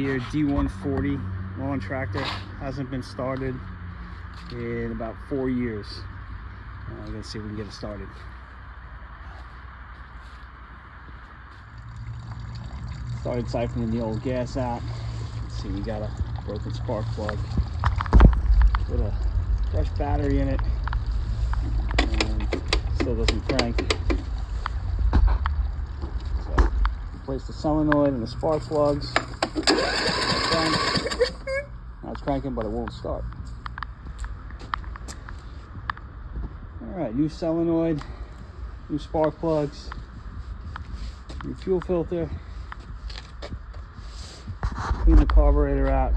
Deere D140 lawn tractor. Hasn't been started in about 4 years. Let's see if we can get it started. Started siphoning the old gas out. Let's see, we got a broken spark plug with a fresh battery in it, and still doesn't crank. So replace the solenoid and the spark plugs. Now it's cranking, but it won't start. All right, new solenoid, new spark plugs, new fuel filter. Clean the carburetor out.